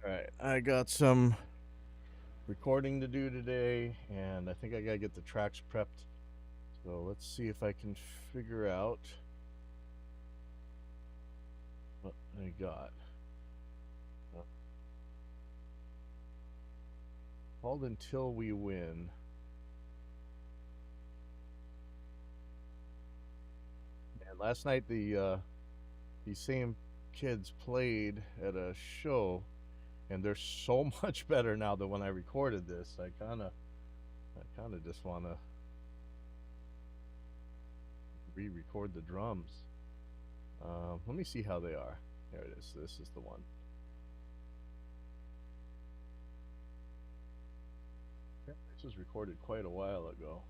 Alright, I got some recording to do today, and I think I gotta get the tracks prepped. So let's see if I can figure out what I got. Called Until We Win. And last night these same kids played at a show, and they're so much better now than when I recorded this. I kind of just want to re-record the drums. Let me see how they are. There it is. This is the one. This was recorded quite a while ago.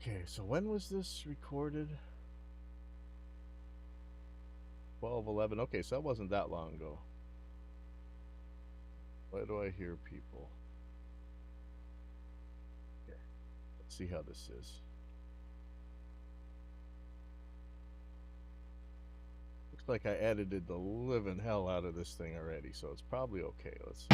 Okay, so when was this recorded? 12/11. Okay, so that wasn't that long ago. Why do I hear people? Okay, let's see how this is. Looks like I edited the living hell out of this thing already, so it's probably okay. Let's see.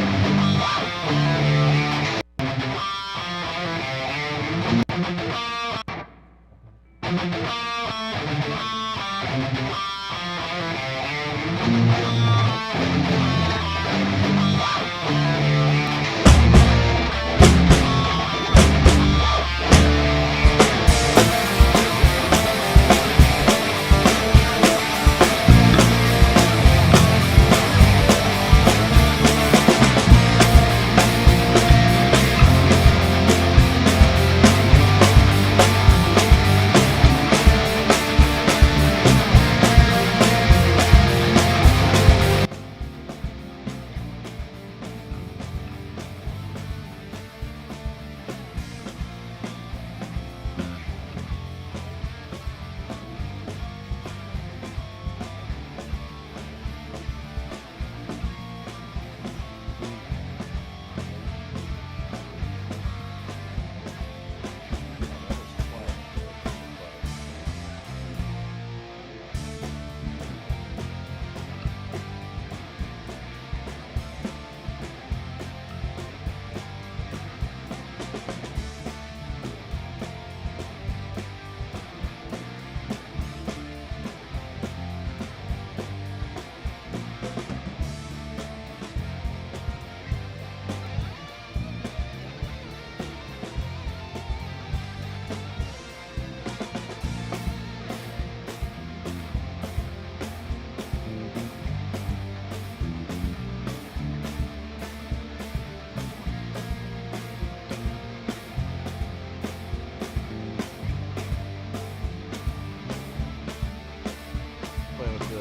Playing with the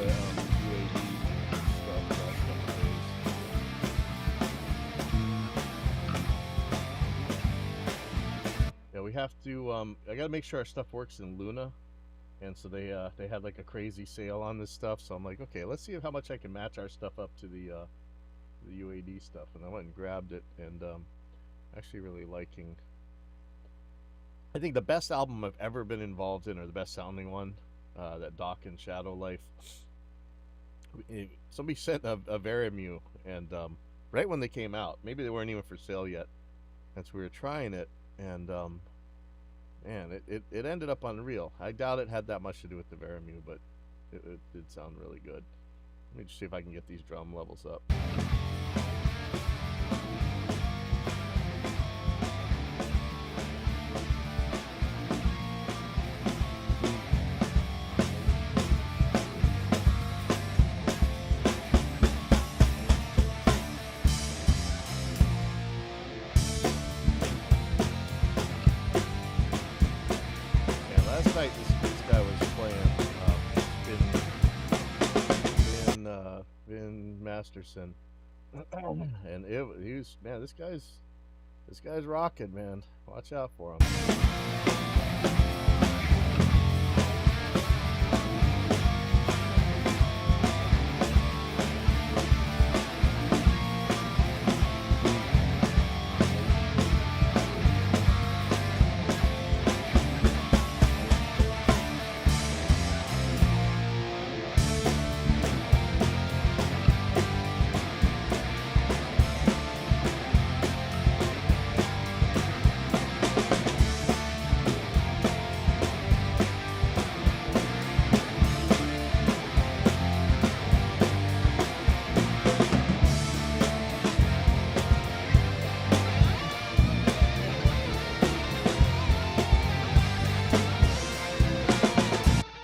UAV stuff last couple days. Yeah, we have to. I gotta make sure our stuff works in Luna, and so they had like a crazy sale on this stuff. So I'm like, okay, let's see how much I can match our stuff up to the UAD stuff. And I went and grabbed it, and actually really liking. I think the best album I've ever been involved in, or the best sounding one, that Doc and Shadow Life. Somebody sent a Verimu, and right when they came out, maybe they weren't even for sale yet, and so we were trying it, and man, it ended up unreal. I doubt it had that much to do with the Verimu, but it did sound really good. Let me just see if I can get these drum levels up. night this guy was playing spin Vin Masterson. And he was, man, this guy's rocking, man. Watch out for him.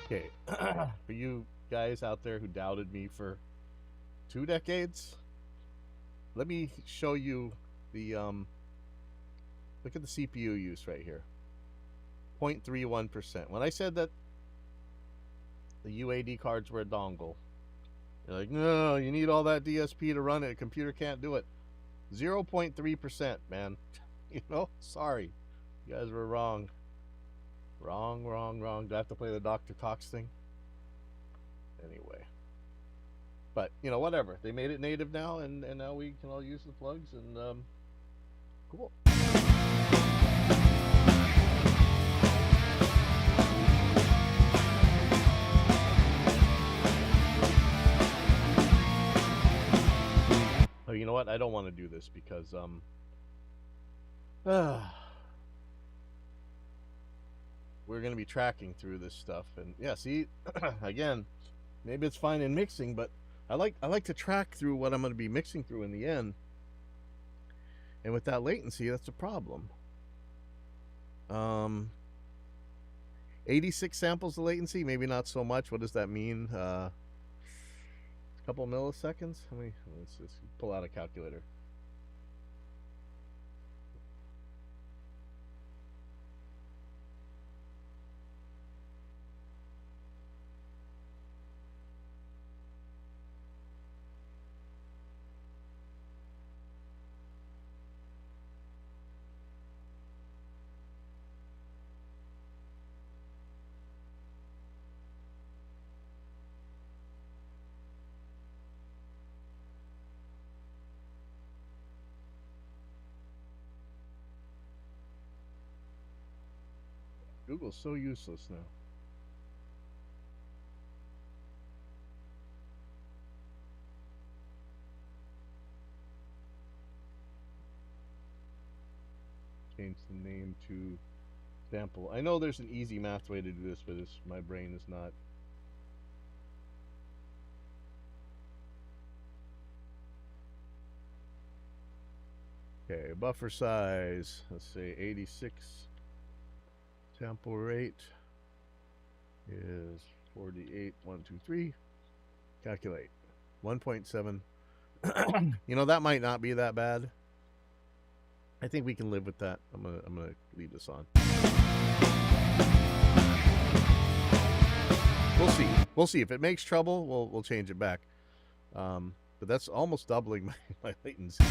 Okay, for you guys out there who doubted me for 2 decades, let me show you the look at the CPU use right here. 0.31%. When I said that the UAD cards were a dongle, you're like, no, you need all that DSP to run it. A computer can't do it. 0.3%, man. You know, sorry. You guys were wrong. Wrong. Do I have to play the Dr. Cox thing? Anyway. But, you know, whatever. They made it native now, and now we can all use the plugs, and, cool. Oh, you know what? I don't want to do this because, we're going to be tracking through this stuff, and yeah, see, again, maybe it's fine in mixing, but I like to track through what I'm going to be mixing through in the end, and with that latency, that's a problem. 86 samples of latency, maybe not so much. What does that mean? A couple milliseconds. Let's just pull out a calculator. Google's so useless now. Change the name to sample. I know there's an easy math way to do this, but my brain is not. Okay, buffer size, let's say 86. Sample rate is 48,123. Calculate 1.7. You know, that might not be that bad. I think we can live with that. I'm gonna leave this on. We'll see if it makes trouble. We'll change it back. But that's almost doubling my latency.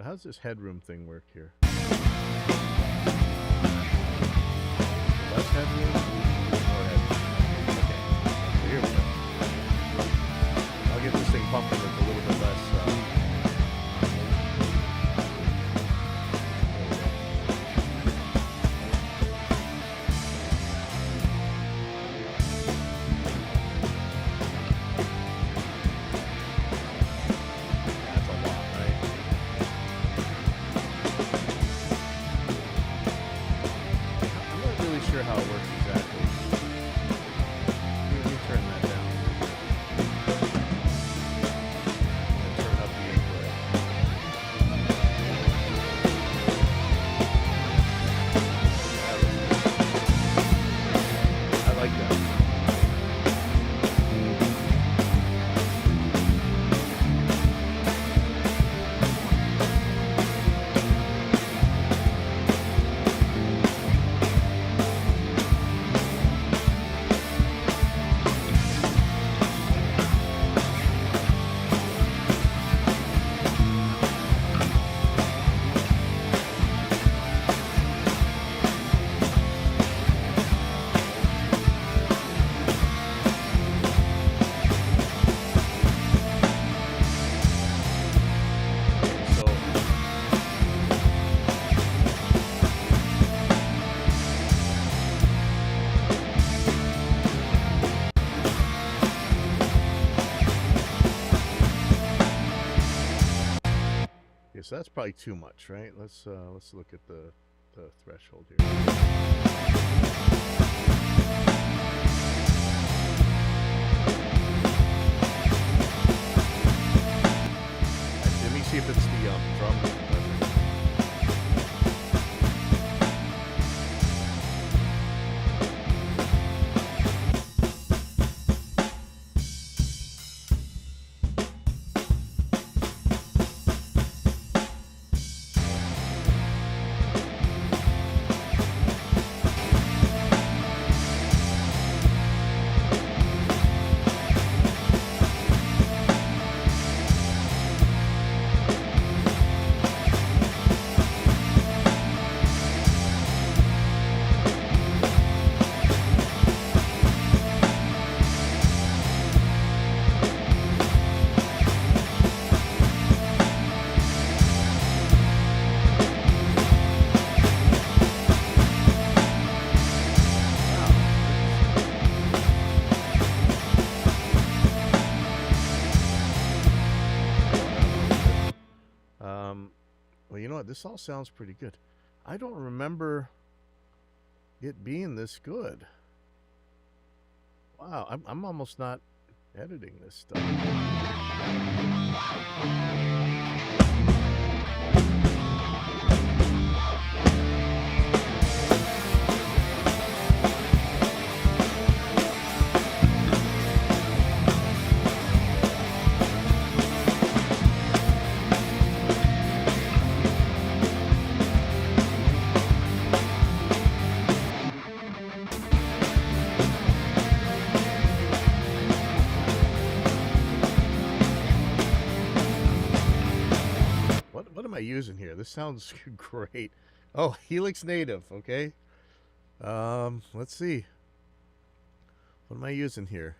How's this headroom thing work here? Less headroom? More headroom. Okay, so here we go. I'll get this thing pumping with a little bit less. so that's probably too much, right? Let's look at the threshold here. Actually, let me see if it's the drum compressor. Well, you know what? This all sounds pretty good. I don't remember it being this good. Wow, I'm almost not editing this stuff. What am I using here? This sounds great. Oh, Helix Native, okay. Let's see. What am I using here?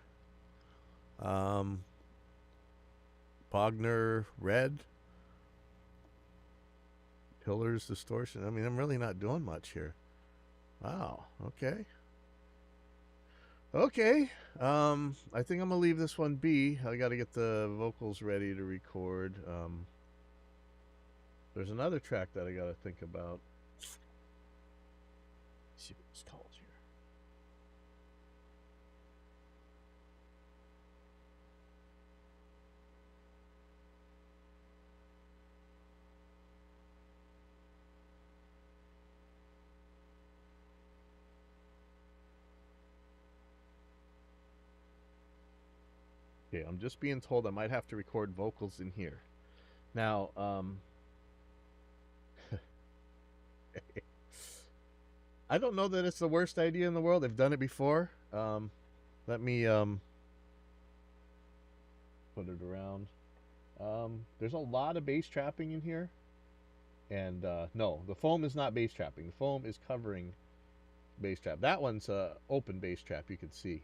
Bogner Red. Pillars Distortion. I mean, I'm really not doing much here. Wow, okay. Okay. I think I'm gonna leave this one be. I gotta get the vocals ready to record. There's another track that I gotta think about. Let's see what it's called here. Okay, I'm just being told I might have to record vocals in here. Now, I don't know that it's the worst idea in the world. I've done it before. Let me put it around. There's a lot of bass trapping in here. And no, the foam is not bass trapping. The foam is covering bass trap. That one's open bass trap, you can see.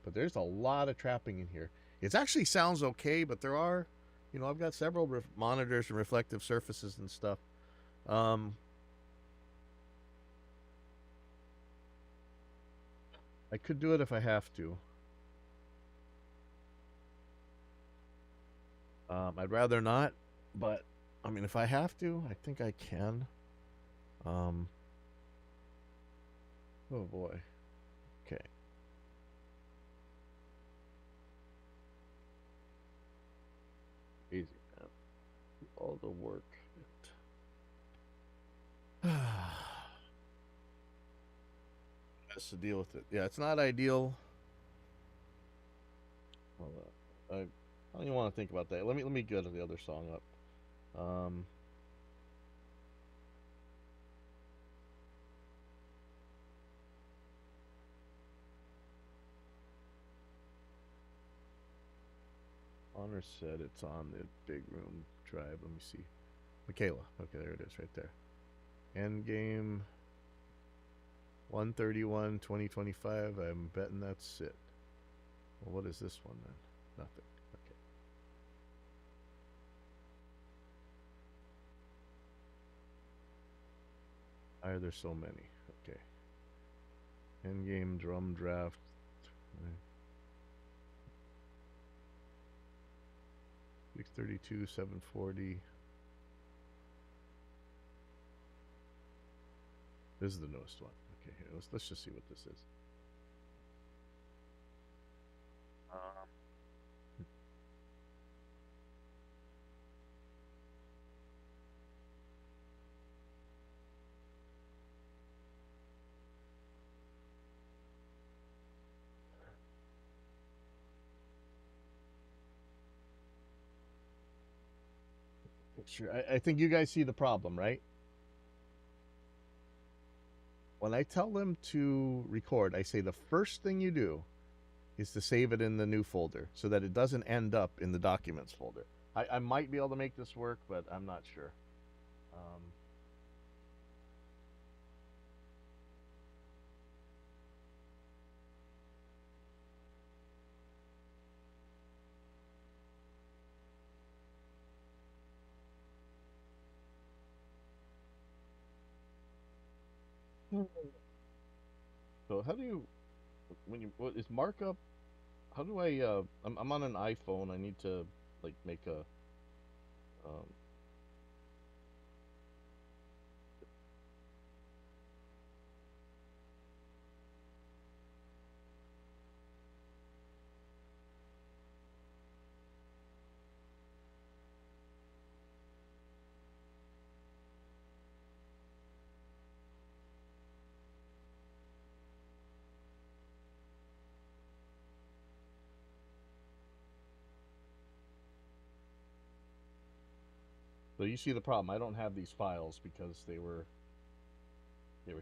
But there's a lot of trapping in here. It actually sounds okay, but there are, you know, I've got several monitors and reflective surfaces and stuff. I could do it if I have to. I'd rather not, but I mean, if I have to, I think I can. Oh boy. Okay. Easy, man. All the work. Has to deal with it. Yeah, it's not ideal. Hold on. I don't even want to think about that. Let me get the other song up. Honor said it's on the big room drive. Let me see. Michaela. Okay, there it is right there. Endgame 131 2025. I'm betting that's it. Well, what is this one then? Nothing. Okay. Why are there so many? Okay. Endgame drum draft. 632, 740. This is the newest one. Okay, here, let's just see what this is. Um, Sure. I think you guys see the problem, right? When I tell them to record, I say the first thing you do is to save it in the new folder so that it doesn't end up in the documents folder. I might be able to make this work, but I'm not sure. So how do you when you what is markup? How do I? I'm on an iPhone. I need to like make a. Um, so you see the problem. I don't have these files because they were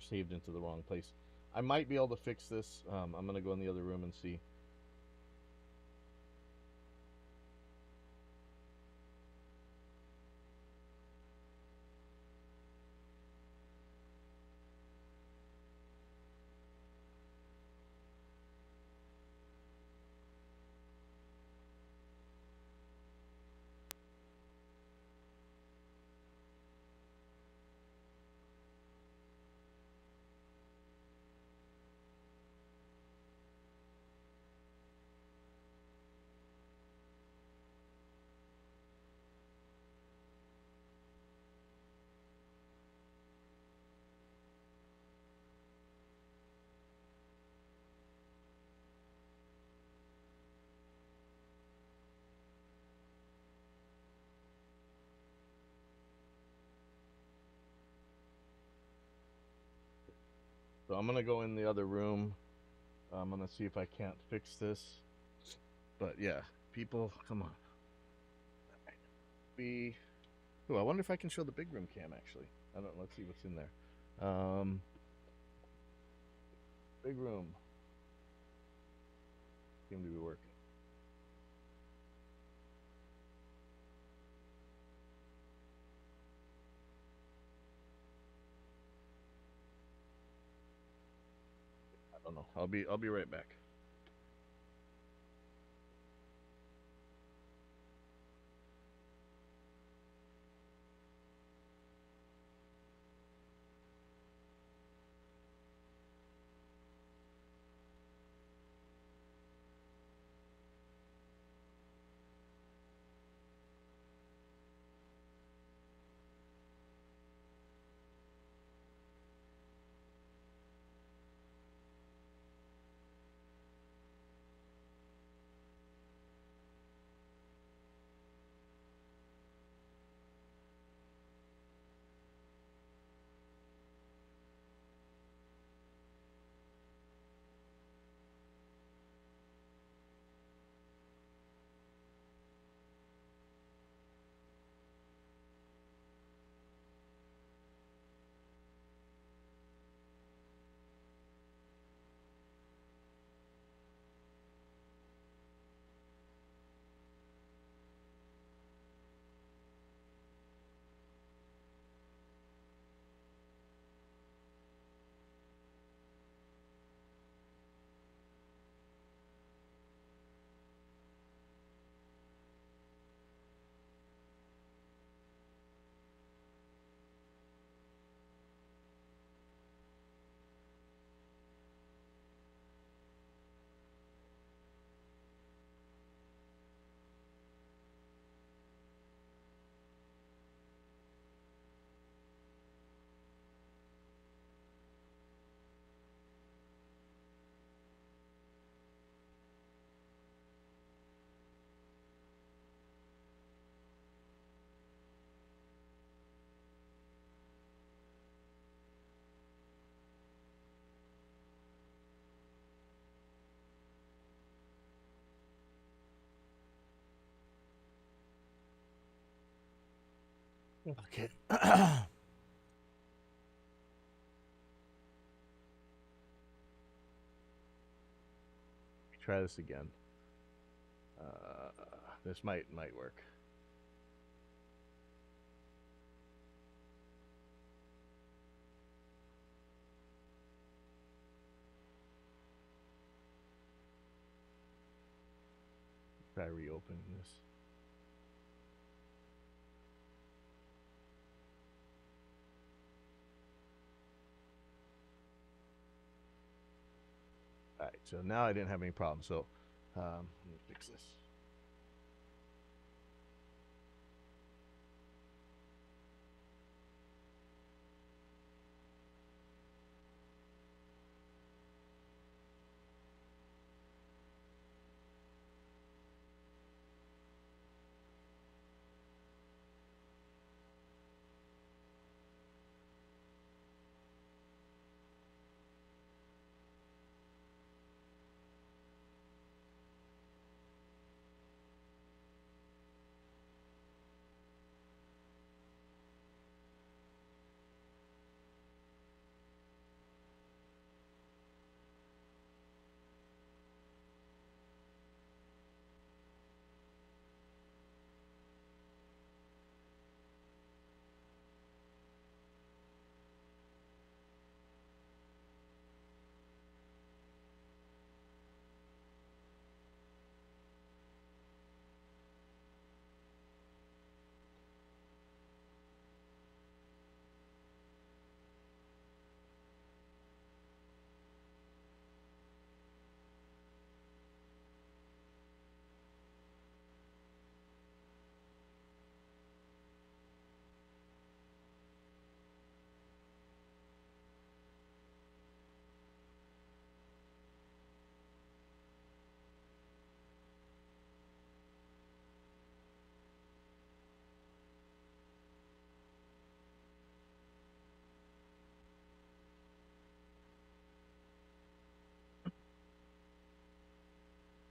saved into the wrong place. I might be able to fix this. I'm gonna go in the other room and see. So I'm gonna go in the other room. I'm gonna see if I can't fix this. But yeah, people, come on. Be. Oh, I wonder if I can show the big room cam actually. I don't. Let's see what's in there. Big room seem to be working. I don't know. I'll be right back. Okay. Try this again. This might work. Try reopening this. All right, so now I didn't have any problems. So let me fix this.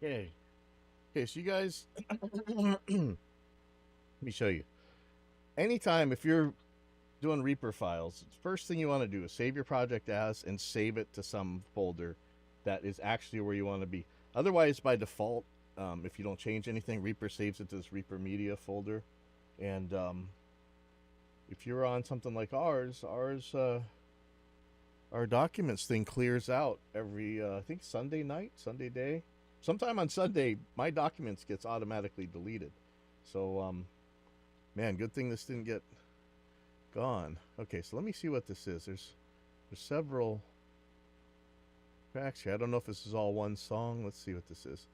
Okay. Okay, so you guys, let me show you. Anytime if you're doing Reaper files, first thing you want to do is save your project as and save it to some folder that is actually where you want to be. Otherwise, by default, if you don't change anything, Reaper saves it to this Reaper Media folder. And if you're on something like our documents thing clears out every I think Sunday night, Sunday day. Sometime on Sunday, my documents gets automatically deleted. So man, good thing this didn't get gone. Okay, so let me see what this is. There's several tracks here. I don't know if this is all one song. Let's see what this is.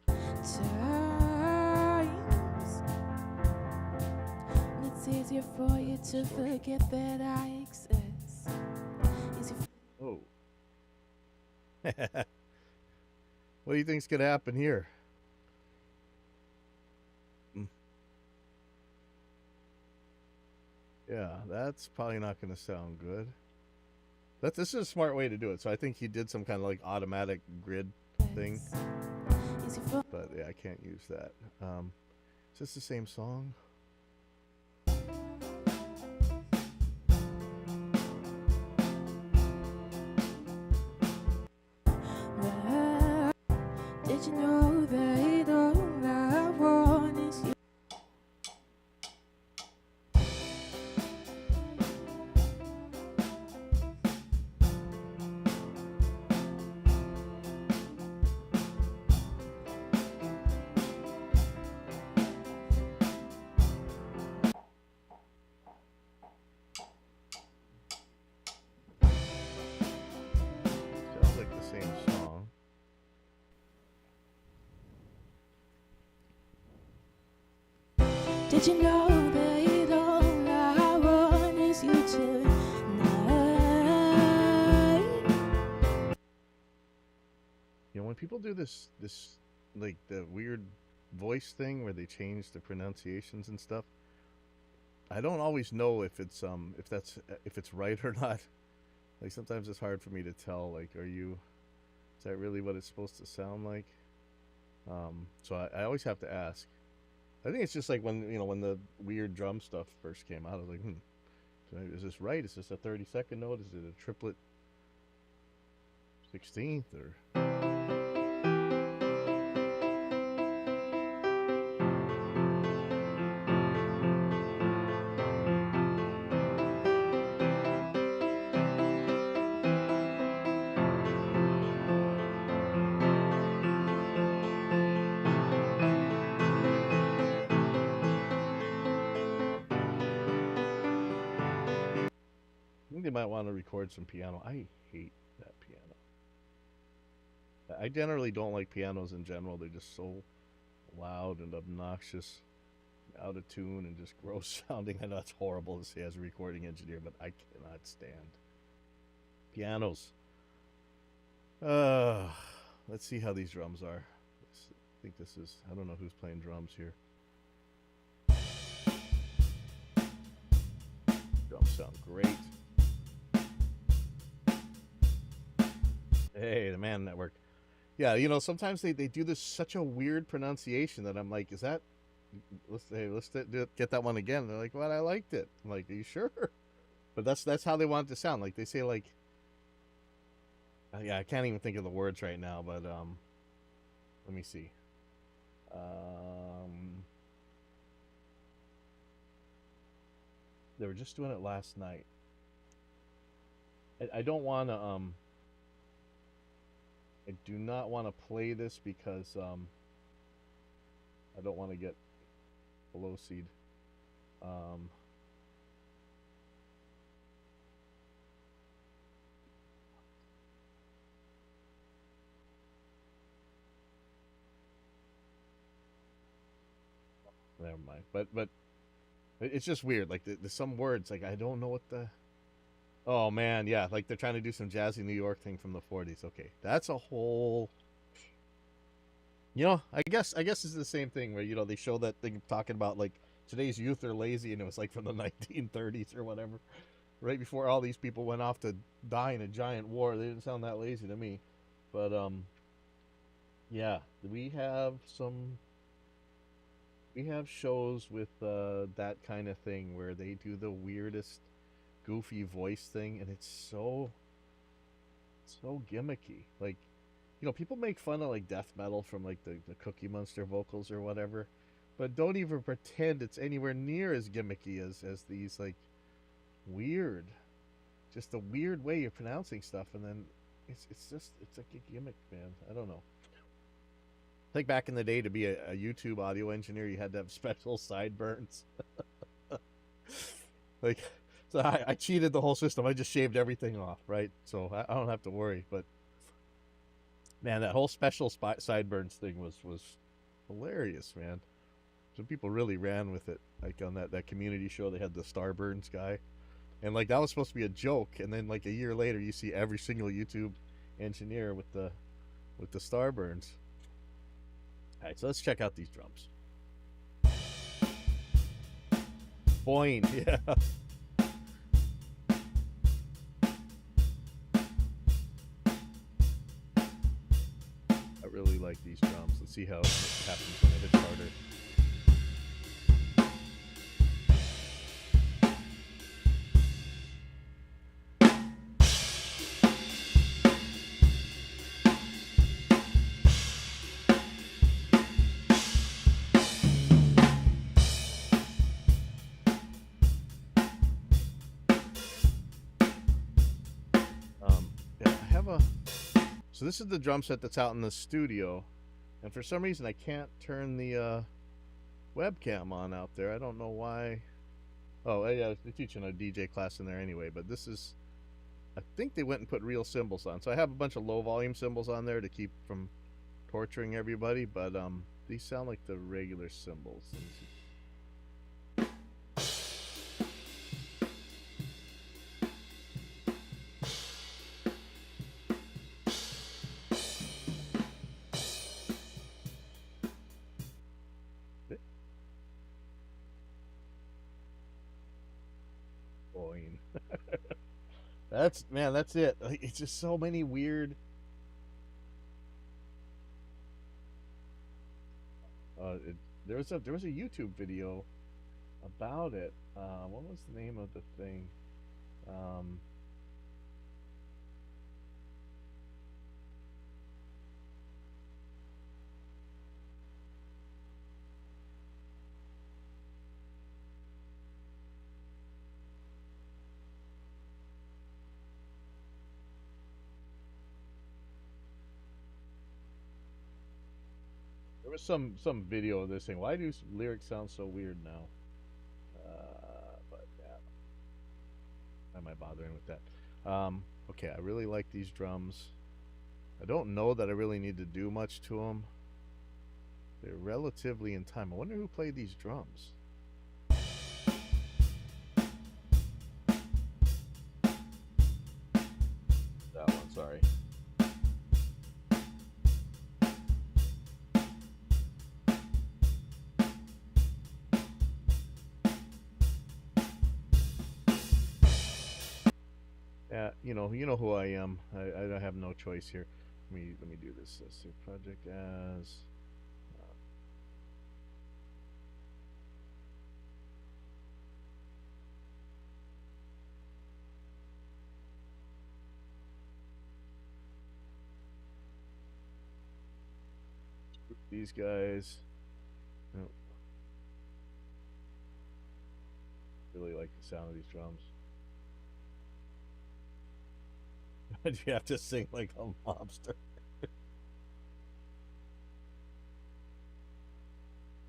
It's easier for you to forget that I exist. Oh. What do you think's gonna happen here? Yeah, that's probably not gonna sound good. This is a smart way to do it. So I think he did some kind of like automatic grid thing. But yeah, I can't use that. Is this the same song? Did you know that all I want is you? Sounds like the same song. Did you know that all I want is you tonight? You know, when people do this like the weird voice thing where they change the pronunciations and stuff, I don't always know if it's if it's right or not. Like sometimes it's hard for me to tell. Like, is that really what it's supposed to sound like? So I always have to ask. I think it's just like when when the weird drum stuff first came out. I was like, Is this right? Is this a 32nd note? Is it a triplet 16th or? I think they might want to record some piano. I hate that piano. I generally don't like pianos in general. They're just so loud and obnoxious, out of tune, and just gross sounding. I know it's horrible to say as a recording engineer, but I cannot stand pianos. Uh, let's see how these drums are. I think this is, I don't know who's playing drums here. Drums sound great. Hey, the Man Network. Yeah, you know, sometimes they do this such a weird pronunciation that I'm like, is that, let's get that one again. They're like, well, I liked it. I'm like, are you sure? But that's how they want it to sound. Like they say like, yeah, I can't even think of the words right now, but let me see. They were just doing it last night. I don't want to I do not want to play this because I don't want to get below seed. Never mind. But it's just weird. Like there's some words like I don't know what the. Oh man, yeah, like they're trying to do some jazzy New York thing from the '40s. Okay, that's a whole. You know, I guess it's the same thing where they show that thing talking about like today's youth are lazy, and it was like from the 1930s or whatever, right before all these people went off to die in a giant war. They didn't sound that lazy to me, but yeah, we have shows with that kind of thing where they do the weirdest goofy voice thing, and it's so gimmicky. Like, people make fun of like death metal from like the Cookie Monster vocals or whatever, but don't even pretend it's anywhere near as gimmicky as these like weird, just a weird way of pronouncing stuff, and then it's like a gimmick, man. I don't know. I think back in the day, to be a YouTube audio engineer, you had to have special sideburns. Like, so I cheated the whole system. I just shaved everything off, right? So I don't have to worry. But man, that whole special sideburns thing was hilarious, man. Some people really ran with it. Like on that community show, they had the Starburns guy, and like that was supposed to be a joke. And then like a year later, you see every single YouTube engineer with the Starburns. All right, so let's check out these drums. Boing, yeah. I really like these drums. Let's see how it happens when it hits harder. Yeah, I have a. So this is the drum set that's out in the studio, and for some reason I can't turn the webcam on out there. I don't know why. Oh, yeah, they're teaching a DJ class in there anyway. But this is, I think they went and put real cymbals on. So I have a bunch of low volume cymbals on there to keep from torturing everybody. But these sound like the regular cymbals. Boing. That's it. Like, it's just so many weird. There was a YouTube video about it. What was the name of the thing? Um, there was some video of this thing. Why do lyrics sound so weird now? But yeah, why am I bothering with that? Okay, I really like these drums. I don't know that I really need to do much to them. They're relatively in time. I wonder who played these drums. That one, sorry. Yeah, you know who I am. I have no choice here. Let me do this. Let's see, project as. These guys. Oh, really like the sound of these drums. You have to sing like a mobster.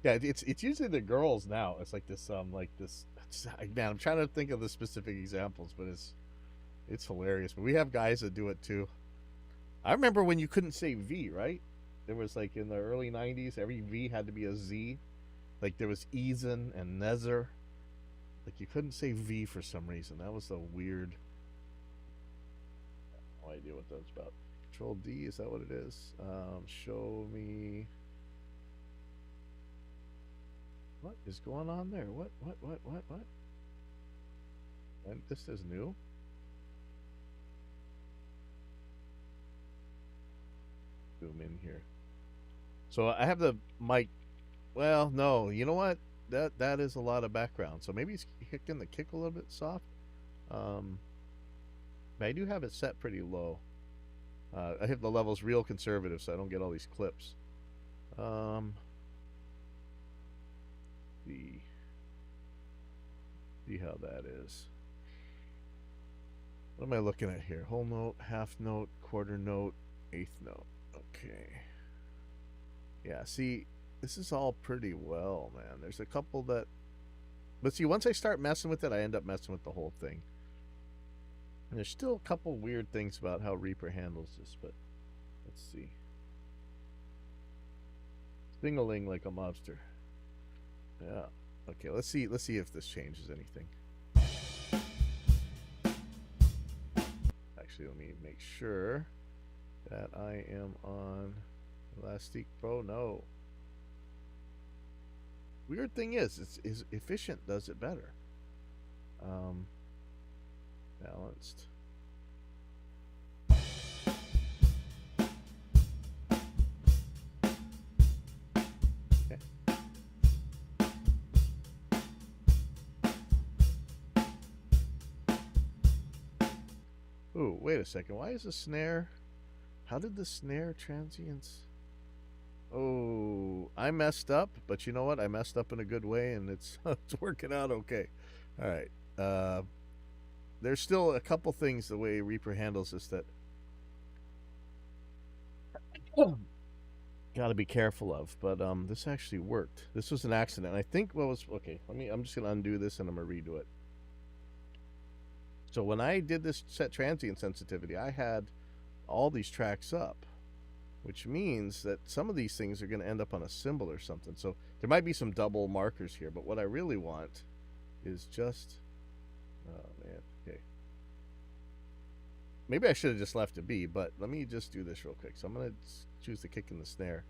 Yeah, it's usually the girls now. It's like this. Man, I'm trying to think of the specific examples, but it's hilarious. But we have guys that do it too. I remember when you couldn't say V, right? There was like in the early '90s, every V had to be a Z. Like there was Eason and Nezer. Like you couldn't say V for some reason. That was a weird. No idea what that's about. Control D, is that what it is? Show me. What is going on there? What? And this is new. Zoom in here. So I have the mic. Well, no, you know what? That is a lot of background. So maybe it's kicking the kick a little bit soft. Um, but I do have it set pretty low. I have the levels real conservative, so I don't get all these clips. Um, see, see how that is. What am I looking at here? Whole note, half note, quarter note, eighth note. Okay. Yeah, see, this is all pretty well, man. There's a couple that. But see, once I start messing with it, I end up messing with the whole thing. And there's still a couple weird things about how Reaper handles this, but let's see. Sing-a-ling like a mobster. Yeah. Okay, let's see if this changes anything. Actually, let me make sure that I am on Elastic Pro. No. Weird thing is efficient does it better. Balanced. Okay. Ooh, wait a second. Why is the snare? How did the snare transients? Oh, I messed up, but you know what? I messed up in a good way, and it's it's working out okay. All right. There's still a couple things the way Reaper handles this that got to be careful of. But this actually worked. This was an accident. I think what was okay. I'm just gonna undo this and I'm gonna redo it. So when I did this set transient sensitivity, I had all these tracks up, which means that some of these things are going to end up on a symbol or something. So there might be some double markers here, but what I really want is just, oh man, okay. Maybe I should have just left it be, but let me just do this real quick. So I'm going to choose the kick and the snare.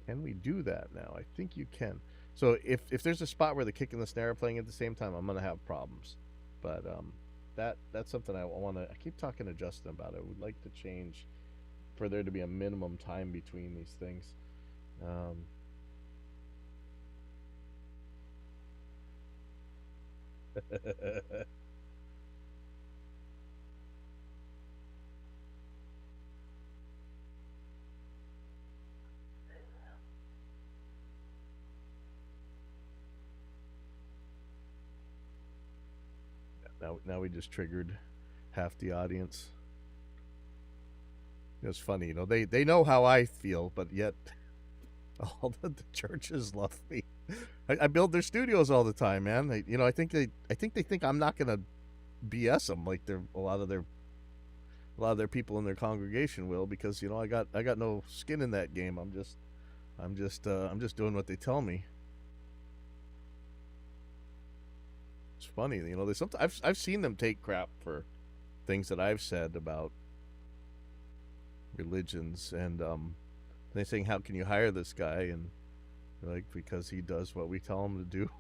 Can we do that now? I think you can. So if there's a spot where the kick and the snare are playing at the same time, I'm gonna have problems. But that's something I want to. I keep talking to Justin about. I would like to change for there to be a minimum time between these things. Now we just triggered half the audience. It's funny, they know how I feel, but yet all the churches love me. I build their studios all the time, man. I think they think I'm not gonna BS them like they're a lot of their people in their congregation will, because I got no skin in that game. I'm just doing what they tell me. It's funny, they sometimes I've seen them take crap for things that I've said about religions, and they saying, "How can you hire this guy?" And like, because he does what we tell him to do.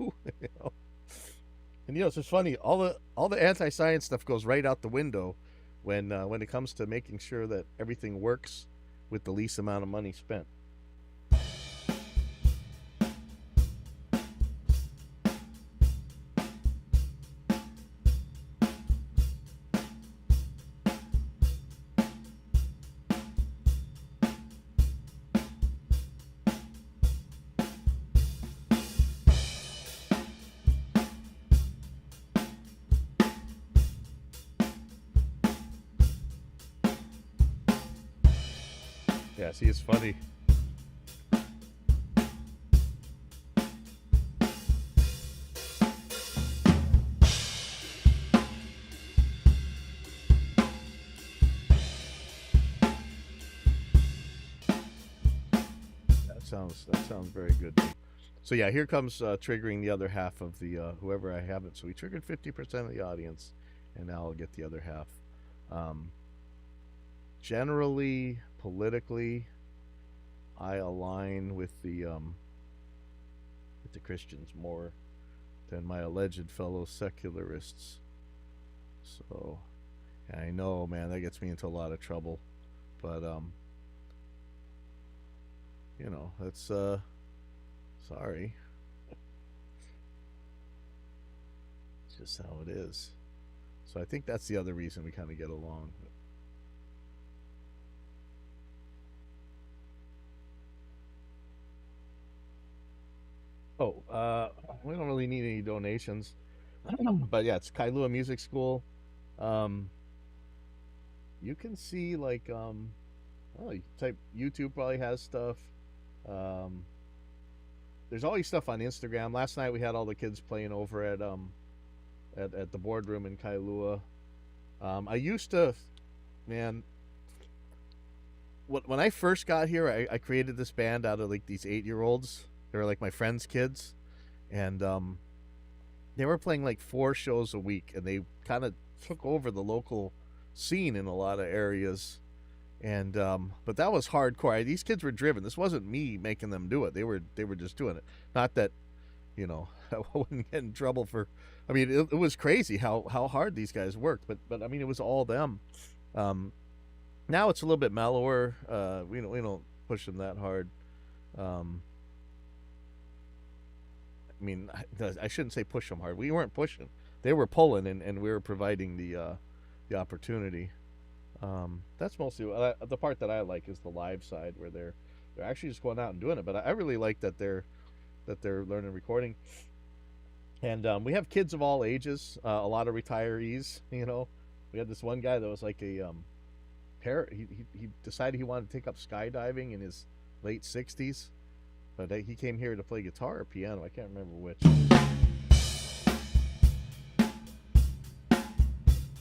you know? And it's just funny. All the anti-science stuff goes right out the window when it comes to making sure that everything works with the least amount of money spent. Yeah, see, it's funny. That sounds very good. So yeah, here comes triggering the other half of the whoever I haven't. So we triggered 50% of the audience, and now I'll get the other half. Um, Generally, politically, I align with the Christians more than my alleged fellow secularists. So I know, man, that gets me into a lot of trouble. But that's sorry. It's just how it is. So I think that's the other reason we kind of get along. Oh, we don't really need any donations, but yeah, it's Kailua Music School. Um, you can see like oh, you type YouTube probably has stuff. Um, there's always stuff on Instagram. Last night we had all the kids playing over at the boardroom in Kailua. I used to, man, when I first got here, I created this band out of like these 8 year olds. They were like my friends' kids, and they were playing like 4 shows a week, and they kind of took over the local scene in a lot of areas. And but that was hardcore. These kids were driven. This wasn't me making them do it. They were just doing it. Not that I wouldn't get in trouble for. I mean, it was crazy how hard these guys worked. But I mean, it was all them. Um, Now it's a little bit mellower. We don't push them that hard. Um, I mean, I shouldn't say push them hard. We weren't pushing. They were pulling, and we were providing the opportunity. That's mostly the part that I like is the live side where they're actually just going out and doing it. But I really like that they're learning recording, and we have kids of all ages. A lot of retirees. We had this one guy that was like a he decided he wanted to take up skydiving in his late 60s, but he came here to play guitar or piano. I can't remember which.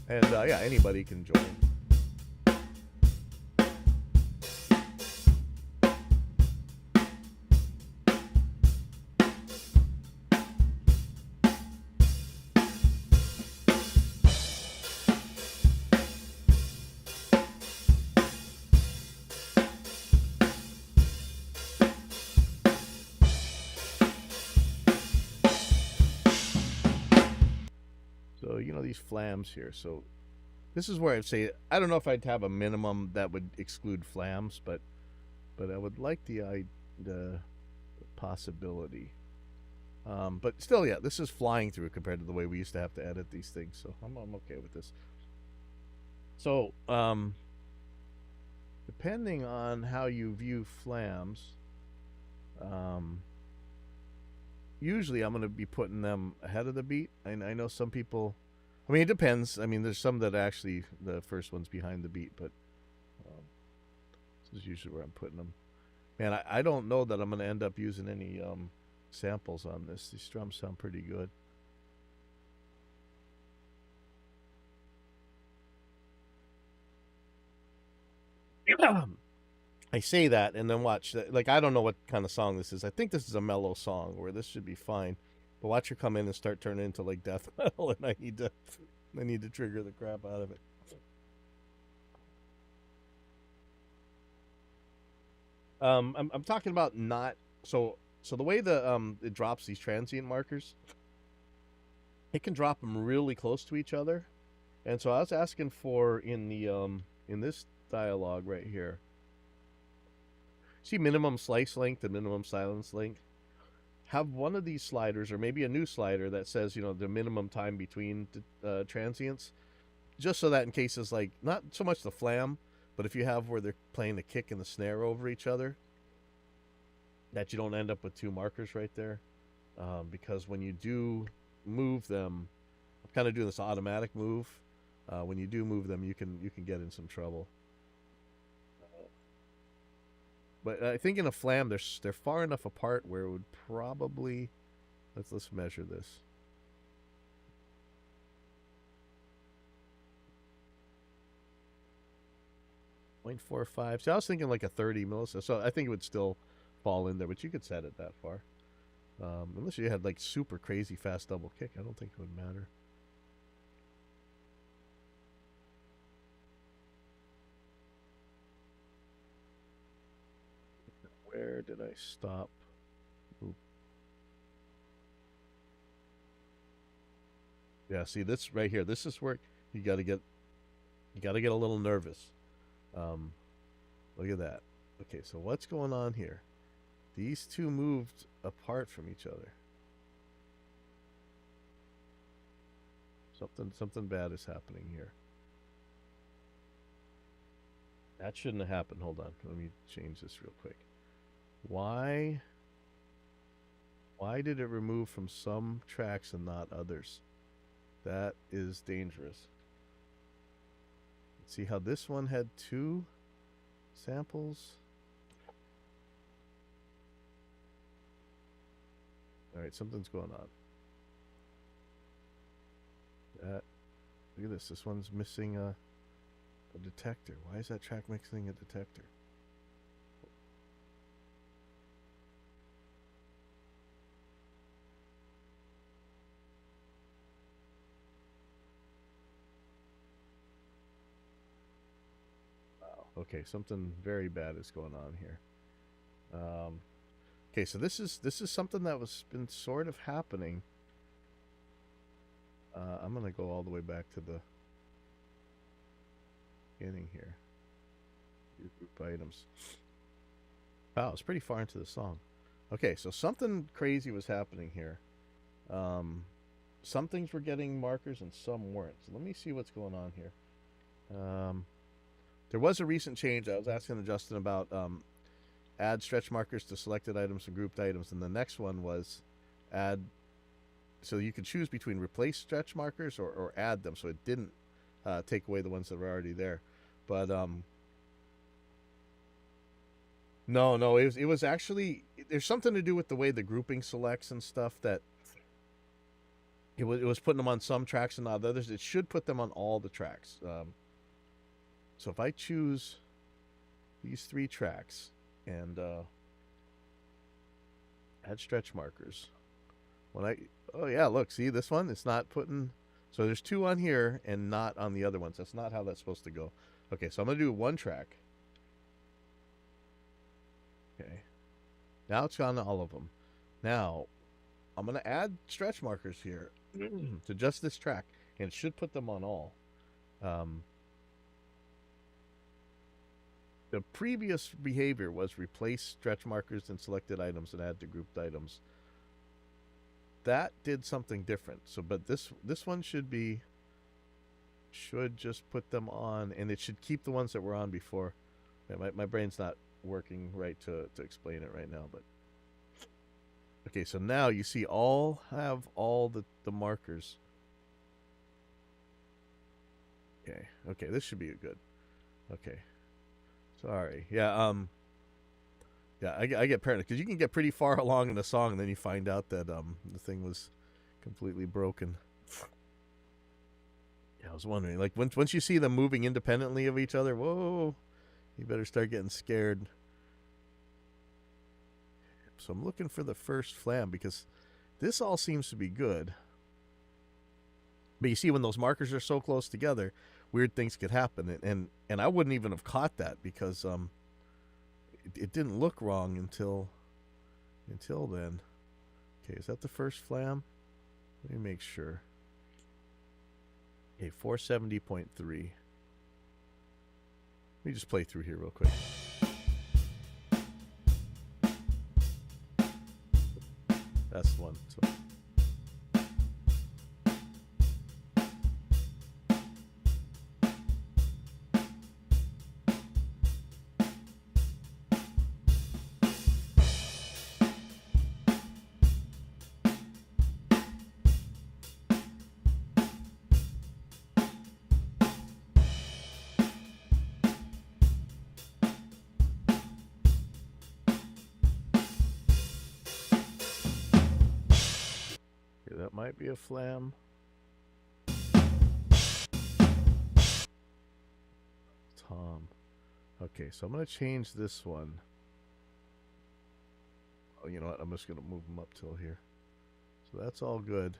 And yeah, anybody can join. So these flams here. So this is where I'd say I don't know if I'd have a minimum that would exclude flams, but I would like the possibility. But still, yeah, this is flying through compared to the way we used to have to edit these things. So I'm okay with this. So depending on how you view flams, um, usually I'm going to be putting them ahead of the beat. I know some people. I mean, it depends. I mean, there's some that actually the first one's behind the beat, but um, this is usually where I'm putting them. Man, I don't know that I'm going to end up using any samples on this. These drums sound pretty good. I say that and then watch that. Like, I don't know what kind of song this is. I think this is a mellow song where this should be fine. But watch her come in and start turning into like death metal, and I need to trigger the crap out of it. I'm talking about not so the way it drops these transient markers, it can drop them really close to each other, and so I was asking for in this dialogue right here. See minimum slice length and minimum silence length. Have one of these sliders, or maybe a new slider that says the minimum time between transients, just so that in cases like not so much the flam, but if you have where they're playing the kick and the snare over each other, that you don't end up with two markers right there, because when you do move them, I'm kind of doing this automatic move. When you do move them, you can get in some trouble. But I think in a flam, they're far enough apart where it would probably let's measure this. 0.45. So I was thinking like a 30 millisecond. So I think it would still fall in there, but you could set it that far. Unless you had like super crazy fast double kick, I don't think it would matter. Where did I stop? Oop. Yeah, see this right here. This is where you got to get a little nervous. Um, Look at that. Okay, so what's going on here? These two moved apart from each other. Something bad is happening here. That shouldn't have happened. Hold on. Let me change this real quick. Why did it remove from some tracks and not others? That is dangerous. See how this one had two samples? All right, something's going on. Look at this. This one's missing a detector. Why is that track missing a detector? Wow. Okay, something very bad is going on here. Okay, so this is something that was been sort of happening. I'm gonna go all the way back to the beginning here. Your group items. Wow, it's pretty far into the song. Okay, so something crazy was happening here. Some things were getting markers and some weren't. So let me see what's going on here. There was a recent change. I was asking Justin about add stretch markers to selected items and grouped items, and the next one was add. So you could choose between replace stretch markers or add them, so it didn't take away the ones that were already there. But no, it was actually there's something to do with the way the grouping selects and stuff that it was putting them on some tracks and not others. It should put them on all the tracks. So if I choose these three tracks and add stretch markers, oh yeah, look, see this one? It's not putting. So there's two on here and not on the other ones. That's not how that's supposed to go. Okay, so I'm gonna do one track. Okay, now it's gone to all of them. Now I'm gonna add stretch markers here to just this track, and it should put them on all. The previous behavior was replace stretch markers in selected items and add to grouped items. that did something different. So, but this one should just put them on, and it should keep the ones that were on before. Yeah, my brain's not working right to explain it right now, but okay. So now you see all the markers. Okay, this should be good. Okay, sorry. Yeah, I get paranoid because you can get pretty far along in the song, and then you find out that the thing was completely broken. Yeah, I was wondering, like once you see them moving independently of each other, whoa, you better start getting scared. So I'm looking for the first flam because this all seems to be good. But you see, when those markers are so close together, weird things could happen, and I wouldn't even have caught that because it didn't look wrong until then. Okay, is that the first flam? Let me make sure. Okay, 470.3. Let me just play through here real quick. That's one. So. That might be a flam. Tom. Okay, so I'm going to change this one. Oh, you know what? I'm just going to move them up till here. So that's all good.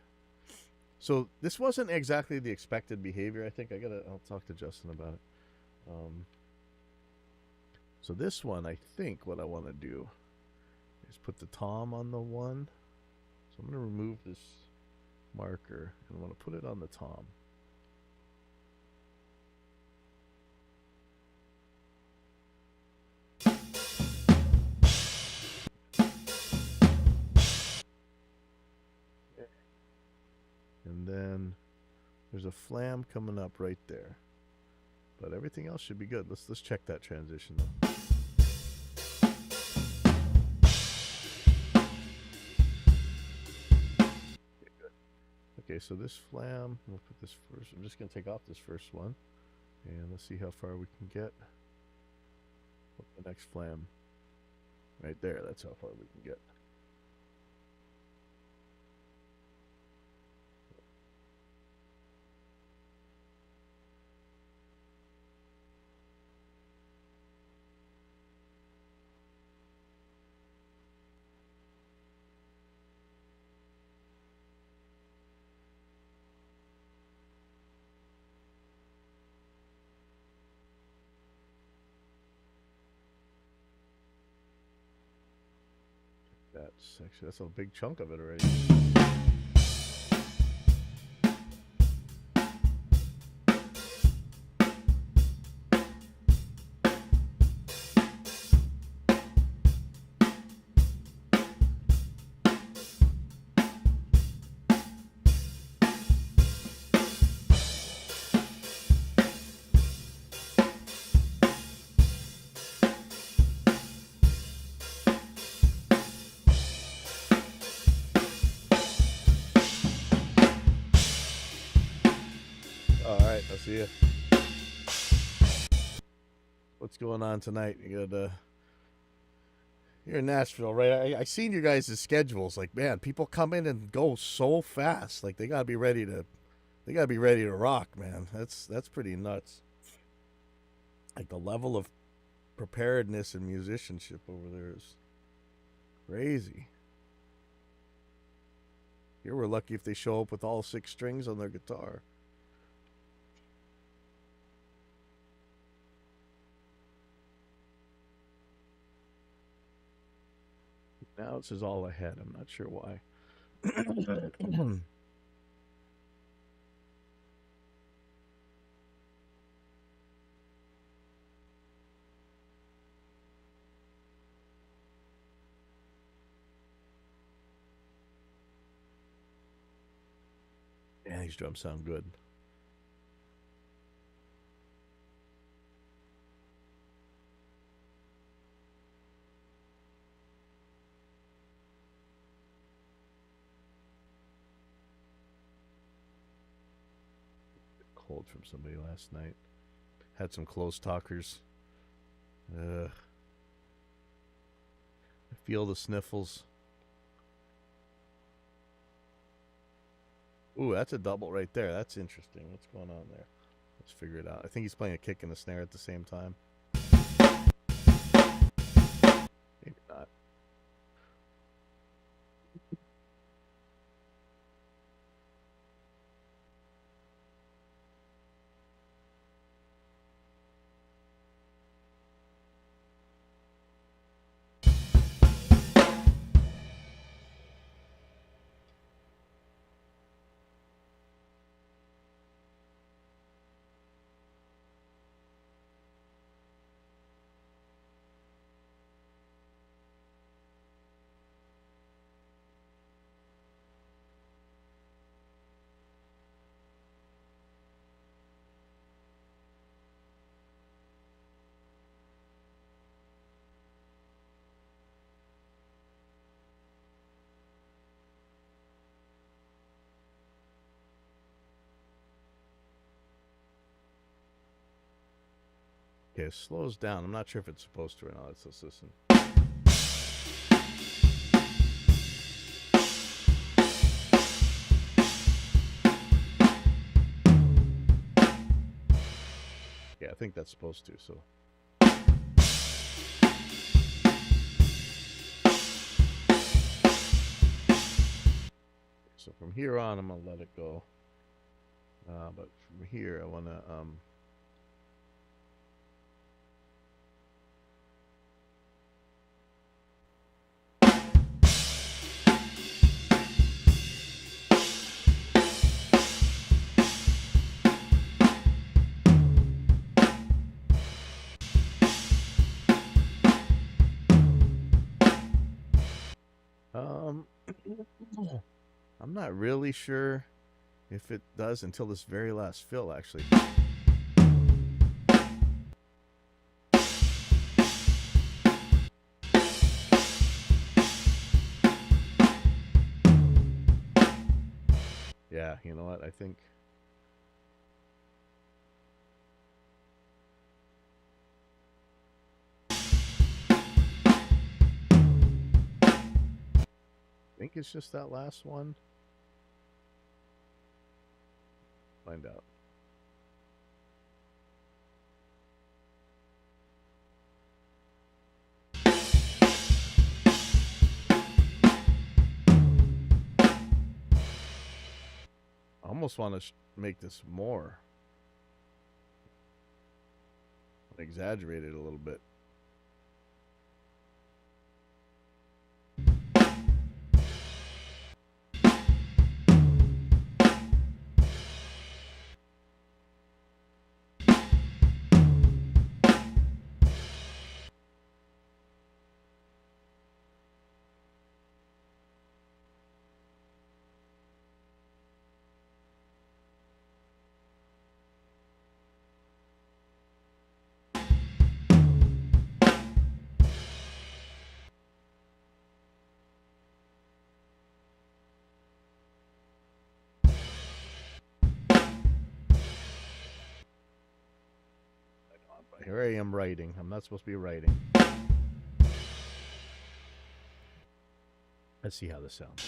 So this wasn't exactly the expected behavior. I think I'll talk to Justin about it. So this one, I think what I want to do is put the tom on the one. So I'm going to remove this marker and I want to put it on the tom. And then there's a flam coming up right there. But everything else should be good. Let's check that transition though. Okay, so this flam, we'll put this first. I'm just going to take off this first one. And let's see how far we can get. Put the next flam right there. That's how far we can get. That's a big chunk of it already. I'll see you. What's going on tonight? You're in Nashville, right? I seen you guys' schedules. Like, man, people come in and go so fast. Like, they gotta be ready to rock, man. That's pretty nuts. Like the level of preparedness and musicianship over there is crazy. Here we're lucky if they show up with all 6 strings on their guitar. Now it says all ahead. I'm not sure why. These drums sound good. Cold from somebody last night. Had some close talkers. I feel the sniffles. Ooh, that's a double right there. That's interesting. What's going on there? Let's figure it out. I think he's playing a kick and a snare at the same time. Maybe not. Okay, it slows down. I'm not sure if it's supposed to or not. Let's listen. Yeah, I think that's supposed to, so. So from here on, I'm going to let it go. But from here, I want to... I'm not really sure if it does until this very last fill, actually. Yeah, you know what? I think... I think it's just that last one. Find out. I almost want to make this more. Exaggerate it a little bit. Here I am writing. I'm not supposed to be writing. Let's see how this sounds.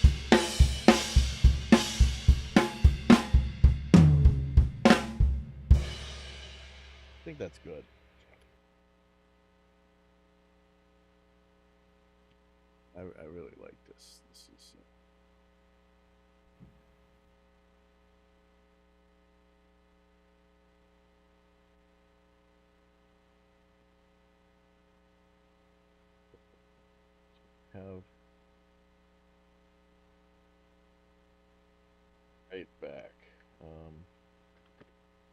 I think that's good. I really like this. This is... have right back.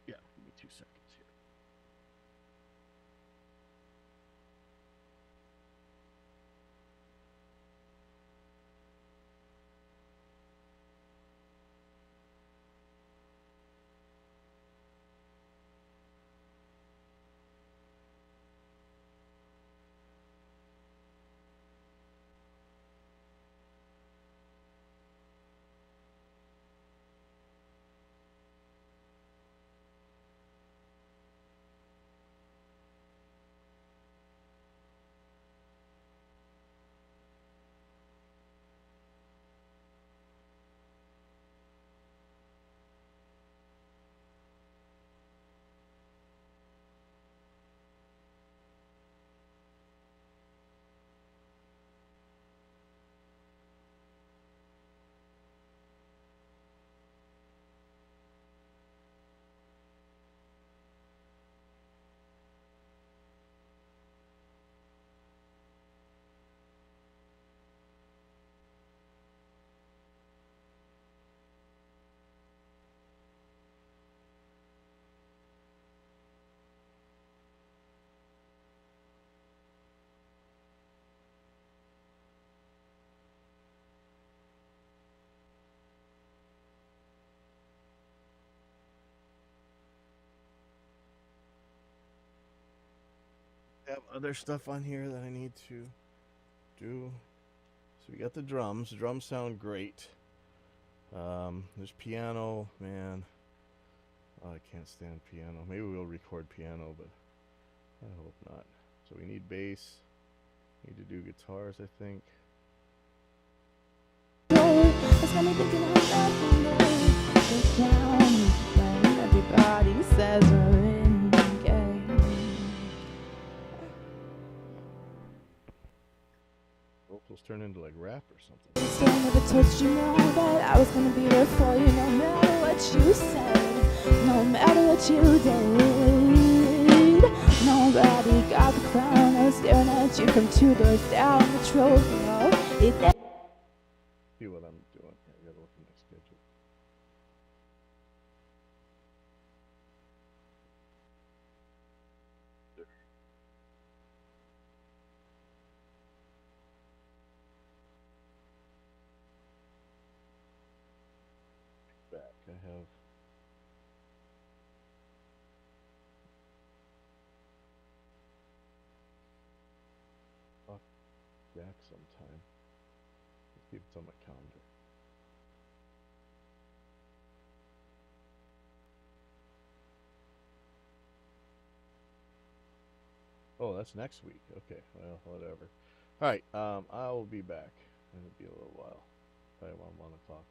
Yeah, give me 2 seconds here. have other stuff on here that I need to do. So we got the drums. The drums sound great. There's piano, man. Oh, I can't stand piano. Maybe we'll record piano, but I hope not. So we need bass. Need to do guitars, I think. Everybody says we're in gay. Vocals turn into like rap or something. Still never told you no that I was gonna be there for you, no matter what you said, no matter what you did. Nobody got the crown. I was staring at you from 2 doors down the trophy. See what I'm doing. I gotta look at my schedule. Back. I have back sometime. Let's see if it's on my calendar. Oh, that's next week. Okay, well, whatever. All right, I will be back. It'll be a little while. Probably around 1 o'clock.